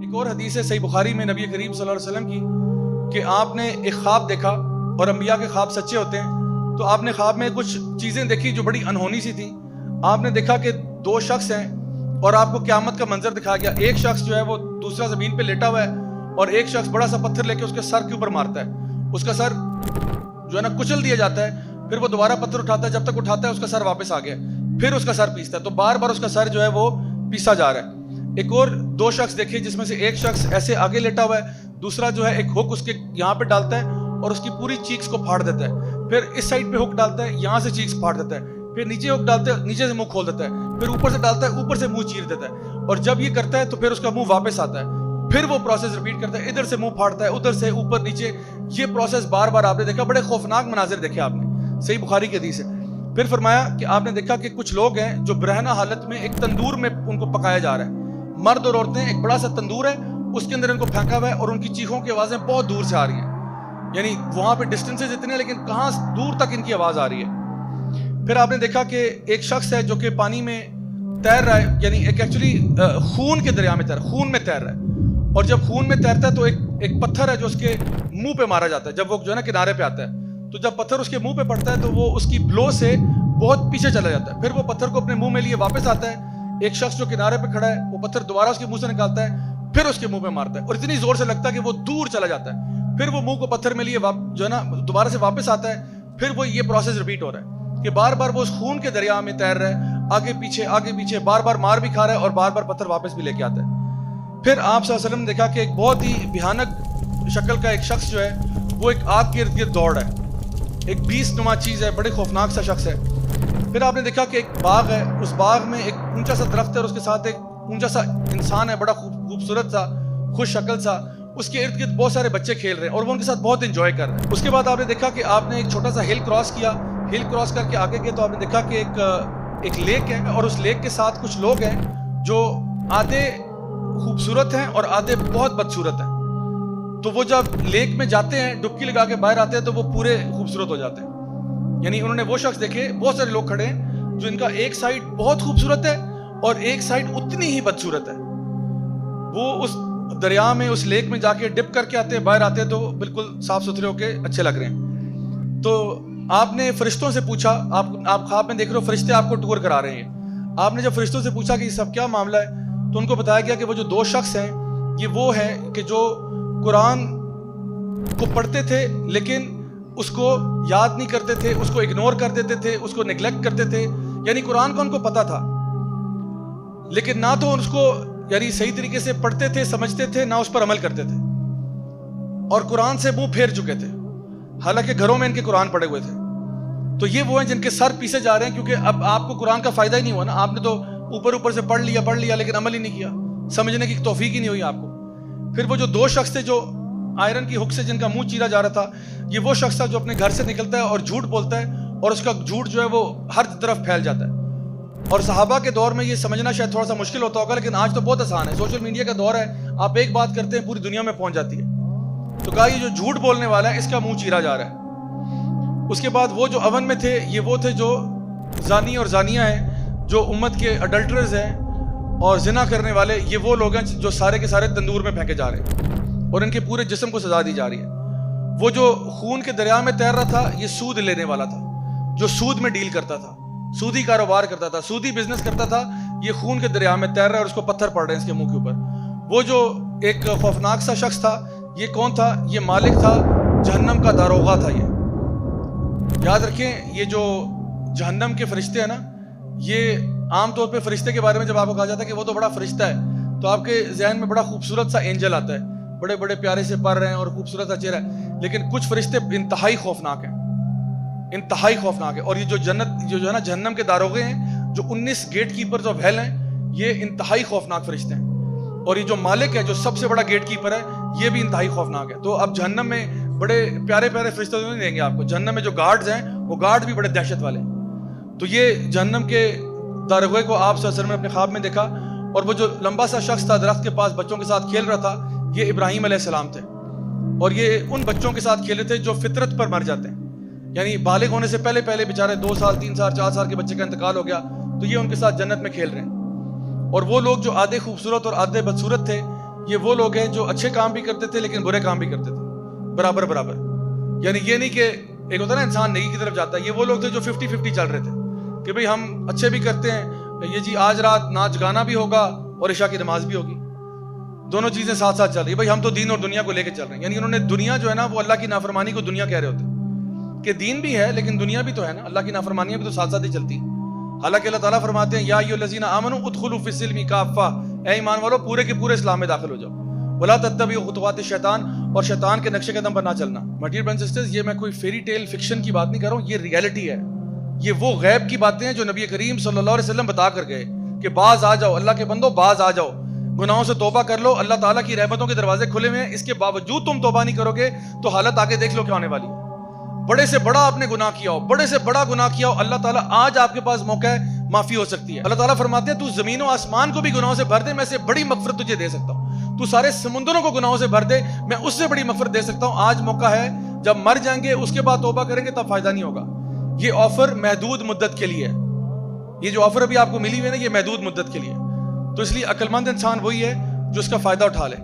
ایک اور حدیث ہے صحیح بخاری میں نبی کریم صلی اللہ علیہ وسلم کی کہ آپ نے ایک خواب دیکھا، اور انبیاء کے خواب سچے ہوتے ہیں، تو آپ نے خواب میں کچھ چیزیں دیکھی جو بڑی انہونی سی تھیں۔ آپ نے دیکھا کہ دو شخص ہیں اور آپ کو قیامت کا منظر دکھا گیا۔ ایک شخص جو ہے وہ دوسرا زمین پہ لیٹا ہوا ہے، اور ایک شخص بڑا سا پتھر لے کے اس کے سر کے اوپر مارتا ہے، اس کا سر جو ہے نا کچل دیا جاتا ہے، پھر وہ دوبارہ پتھر اٹھاتا ہے، جب تک اٹھاتا ہے اس کا سر واپس آ گیا، پھر اس کا سر پیستا ہے، تو بار بار اس کا سر جو ہے وہ پیسا جا رہا ہے۔ ایک اور دو شخص دیکھے جس میں سے ایک شخص ایسے آگے لیٹا ہوا ہے، دوسرا جو ہے ایک ہک اس کے یہاں پہ ڈالتا ہے اور اس کی پوری چیکس کو پھاڑ دیتا ہے، پھر اس سائڈ پہ ہک ڈالتا ہے، یہاں سے چیکس پھاڑ دیتا ہے، پھر نیچے ہک ڈالتا ہے، نیچے سے منہ کھول دیتا ہے، پھر اوپر سے ڈالتا ہے، اوپر سے منہ چیر دیتا ہے، اور جب یہ کرتا ہے تو پھر اس کا منہ واپس آتا ہے، پھر وہ پروسیس ریپیٹ کرتا ہے، ادھر سے منہ پھاڑتا ہے، ادھر سے اوپر نیچے، یہ پروسیس بار بار آپ نے دیکھا۔ بڑے خوفناک مناظر دیکھے آپ نے، صحیح بخاری کی حدیث ہے۔ پھر فرمایا کہ آپ نے دیکھا کہ کچھ لوگ ہیں جو برہنہ حالت میں ایک تندور میں ان کو پکایا جا رہا ہے، مرد اور عورتیں، ایک بڑا سا تندور ہے، اس کے اندر ان کو پھینکا ہوا ہے، اور ان کی چیخوں کی آوازیں بہت دور سے آ رہی ہیں، یعنی وہاں پہ ڈسٹینسز اتنے ہیں لیکن کہاں دور تک ان کی آواز آ رہی ہے۔ پھر آپ نے دیکھا کہ ایک شخص ہے جو کہ پانی میں تیر رہا ہے، یعنی ایک ایکچولی خون کے دریا میں خون میں تیر رہا ہے، اور جب خون میں تیرتا ہے تو ایک پتھر ہے جو اس کے منہ پہ مارا جاتا ہے، جب وہ جو ہے نا کنارے پہ آتا ہے، تو جب پتھر اس کے منہ پہ پڑتا ہے تو وہ اس کی بلو سے بہت پیچھے چلا جاتا ہے، پھر وہ پتھر کو اپنے منہ میں لیے واپس آتا ہے، ایک شخص جو کنارے پہ کھڑا ہے وہ پتھر دوبارہ اس کے منہ سے نکالتا ہے، پھر اس کے منہ پہ مارتا ہے، اور اتنی زور سے لگتا ہے کہ وہ دور چلا جاتا ہے، پھر وہ منہ کو پتھر میں لیے جو ہے نا دوبارہ سے واپس آتا ہے، پھر وہ یہ پروسیس ریپیٹ ہو رہا ہے کہ بار بار وہ اس خون کے دریا میں تیر رہا ہے، آگے پیچھے بار بار مار بھی کھا رہا ہے اور بار بار پتھر واپس بھی لے کے آتا ہے۔ پھر آپ صلی اللہ علیہ وسلم نے دیکھا کہ ایک بہت ہی بھیانک شکل کا ایک شخص جو ہے وہ ایک آگ کے ارد گرد دوڑ رہا ہے، ایک بیست نما چیز ہے، بڑے خوفناک سا شخص ہے۔ پھر آپ نے دیکھا کہ ایک باغ ہے، اس باغ میں ایک اونچا سا درخت ہے اور اس کے ساتھ ایک اونچا سا انسان ہے، بڑا خوبصورت سا، خوش شکل سا، اس کے ارد گرد بہت سارے بچے کھیل رہے ہیں اور وہ ان کے ساتھ بہت انجوائے کر رہے ہیں۔ اس کے بعد آپ نے دیکھا کہ آپ نے ایک چھوٹا سا ہل کراس کیا، ہل کراس کر کے آگے گئے تو آپ نے دیکھا کہ ایک لیک ہے، اور اس لیک کے ساتھ کچھ لوگ ہیں جو آدھے خوبصورت ہیں اور آدھے بہت بدصورت ہیں، تو وہ جب لیک میں جاتے ہیں ڈبکی لگا کے باہر آتے ہیں تو وہ پورے خوبصورت ہو جاتے ہیں، یعنی انہوں نے وہ شخص دیکھے، بہت سارے لوگ کھڑے ہیں جو ان کا ایک سائڈ بہت خوبصورت ہے اور ایک سائڈ اتنی ہی بدصورت ہے، وہ اس دریا میں اس لیک میں جا کے ڈپ کر کے آتے ہیں، باہر آتے ہیں تو بالکل صاف ستھرے ہو کے اچھے لگ رہے ہیں۔ تو آپ نے فرشتوں سے پوچھا، آپ خواب میں دیکھ رہے ہو فرشتے آپ کو ٹور کرا رہے ہیں، آپ نے جب فرشتوں سے پوچھا کہ یہ سب کیا معاملہ ہے تو ان کو بتایا گیا کہ وہ جو دو شخص ہیں یہ وہ ہیں کہ جو قرآن کو پڑھتے تھے لیکن اس کو یاد نہیں کرتے تھے، اس کو اگنور کر دیتے تھے، اس کو نیگلیکٹ کرتے تھے، یعنی قرآن کا ان کو پتہ تھا لیکن نہ تو اس کو یعنی صحیح طریقے سے پڑھتے تھے، سمجھتے تھے، نہ اس پر عمل کرتے تھے، اور قرآن سے منہ پھیر چکے تھے، حالانکہ گھروں میں ان کے قرآن پڑھے ہوئے تھے۔ تو یہ وہ ہیں جن کے سر پیسے جا رہے ہیں، کیونکہ اب آپ کو قرآن کا فائدہ ہی نہیں ہوا نا، آپ نے تو اوپر سے پڑھ لیا لیکن عمل ہی نہیں کیا، سمجھنے کی توفیق ہی نہیں ہوئی آپ کو۔ پھر وہ جو دو شخص تھے جو آئرن کی ہک سے جن کا منہ چیرا جا رہا تھا، یہ وہ شخص تھا جو اپنے گھر سے نکلتا ہے اور جھوٹ بولتا ہے، اور اس کا جھوٹ جو ہے وہ ہر طرف پھیل جاتا ہے، اور صحابہ کے دور میں یہ سمجھنا شاید تھوڑا سا مشکل ہوتا ہوگا لیکن آج تو بہت آسان ہے، سوشل میڈیا کا دور ہے، آپ ایک بات کرتے ہیں پوری دنیا میں پہنچ جاتی ہے۔ تو کہا یہ جو جھوٹ بولنے والا ہے اس کا منہ چیرا جا رہا ہے۔ اس کے بعد وہ جو اون میں تھے یہ وہ تھے جو زانی اور زانیہ ہیں، جو امت کے اڈلٹرز ہیں اور زنا کرنے والے، یہ وہ لوگ ہیں جو سارے کے سارے تندور میں پھینکے جا رہے ہیں اور ان کے پورے جسم کو سزا دی جا رہی ہے۔ وہ جو خون کے دریا میں تیر رہا تھا یہ سود لینے والا تھا، جو سود میں ڈیل کرتا تھا، سودی کاروبار کرتا تھا، سودی بزنس کرتا تھا، یہ خون کے دریا میں تیر رہا ہے اور اس کو پتھر پڑ رہے ہیں اس کے منہ کے اوپر۔ وہ جو ایک خوفناک سا شخص تھا یہ کون تھا؟ یہ مالک تھا، جہنم کا داروغہ تھا۔ یہ یاد رکھیں، یہ جو جہنم کے فرشتے ہیں نا، یہ عام طور پہ فرشتے کے بارے میں جب آپ کو کہا جاتا ہے کہ وہ تو بڑا فرشتہ ہے تو آپ کے ذہن میں بڑا خوبصورت سا اینجل آتا ہے، بڑے بڑے پیارے سے پر رہے ہیں اور خوبصورت سا چہرہ ہے، لیکن کچھ فرشتے انتہائی خوفناک ہیں، انتہائی خوفناک ہے۔ اور یہ جو جو ہے نا جہنم کے داروغے ہیں، جو 19 گیٹ کیپرز آف ہیل ہیں، یہ انتہائی خوفناک فرشتے ہیں، اور یہ جو مالک ہے جو سب سے بڑا گیٹ کیپر ہے یہ بھی انتہائی خوفناک ہے۔ تو اب جہنم میں بڑے پیارے پیارے فرشتے نہیں دیں گے آپ کو، جہنم میں جو گارڈز ہیں وہ گارڈ بھی بڑے دہشت والے ہیں۔ تو یہ جہنم کے داروغے کو آپ صلی اللہ علیہ وسلم نے اپنے خواب میں دیکھا، اور وہ جو لمبا سا شخص تھا درخت کے پاس بچوں کے ساتھ کھیل رہا تھا یہ ابراہیم علیہ السلام تھے، اور یہ ان بچوں کے ساتھ کھیلے تھے جو فطرت پر مر جاتے ہیں، یعنی بالغ ہونے سے پہلے بیچارے 2 سال 3 سال 4 سال کے بچے کا انتقال ہو گیا تو یہ ان کے ساتھ جنت میں کھیل رہے ہیں۔ اور وہ لوگ جو آدھے خوبصورت اور آدھے بدصورت تھے یہ وہ لوگ ہیں جو اچھے کام بھی کرتے تھے لیکن برے کام بھی کرتے تھے برابر برابر. یعنی یہ نہیں کہ ایک ہوتا ہے نا انسان نیکی کی طرف جاتا ہے, یہ وہ لوگ تھے جو 50-50 چل رہے تھے کہ بھئی ہم اچھے بھی کرتے ہیں, یہ جی آج رات ناچ گانا بھی ہوگا اور عشاء کی نماز بھی ہوگی, دونوں چیزیں ساتھ ساتھ چل رہی ہیں. بھئی ہم تو دین اور دنیا کو لے کے چل رہے ہیں. یعنی انہوں نے دنیا جو ہے نا وہ اللہ کی نافرمانی کو دنیا کہہ رہے ہوتے ہیں کہ دین بھی ہے لیکن دنیا بھی تو ہے نا, اللہ کی نافرمانیاں بھی تو ساتھ ساتھ ہی چلتی ہیں. حالانکہ اللہ تعالیٰ فرماتے ہیں یا ایھا الذین آمنوا ادخلوا فی السلم کافہ, اے ایمان والو پورے کے پورے اسلام میں داخل ہو جاؤ. ولا تتبعوا خطوات الشیطان, اور شیطان کے نقش قدم پر نہ چلنا. My dear brothers and sisters, یہ میں کوئی فیری ٹیل فکشن کی بات نہیں کر رہا ہوں, یہ ریئلٹی ہے. یہ وہ غیب کی باتیں ہیں جو نبی کریم صلی اللہ علیہ وسلم بتا کر گئے کہ باز آ جاؤ, اللہ کے بندو باز آ جاؤ, گناہوں سے توبہ کر لو, اللہ تعالیٰ کی رحمتوں کے دروازے کھلے ہوئے ہیں. اس کے باوجود تم توبہ نہیں کرو گے تو حالت آگے دیکھ لو کیا ہونے والی ہے. بڑے سے بڑا آپ نے گناہ کیا ہو, بڑے سے بڑا گناہ کیا ہو, اللہ تعالیٰ آج آپ کے پاس موقع ہے, معافی ہو سکتی ہے. اللہ تعالیٰ فرماتے ہیں تو زمین و آسمان کو بھی گناہوں سے بھر دے, میں سے بڑی مغفرت تجھے دے سکتا ہوں. تو سارے سمندروں کو گناہوں سے بھر دے, میں اس سے بڑی مغفرت دے سکتا ہوں. آج موقع ہے, جب مر جائیں گے اس کے بعد توبہ کریں گے تب فائدہ نہیں ہوگا. یہ آفر محدود مدت کے لیے ہے. یہ جو آفر ابھی آپ کو ملی ہوئی ہے نا, یہ محدود مدت کے لیے. تو اس لیے عقل مند انسان وہی ہے جو اس کا فائدہ اٹھا لے.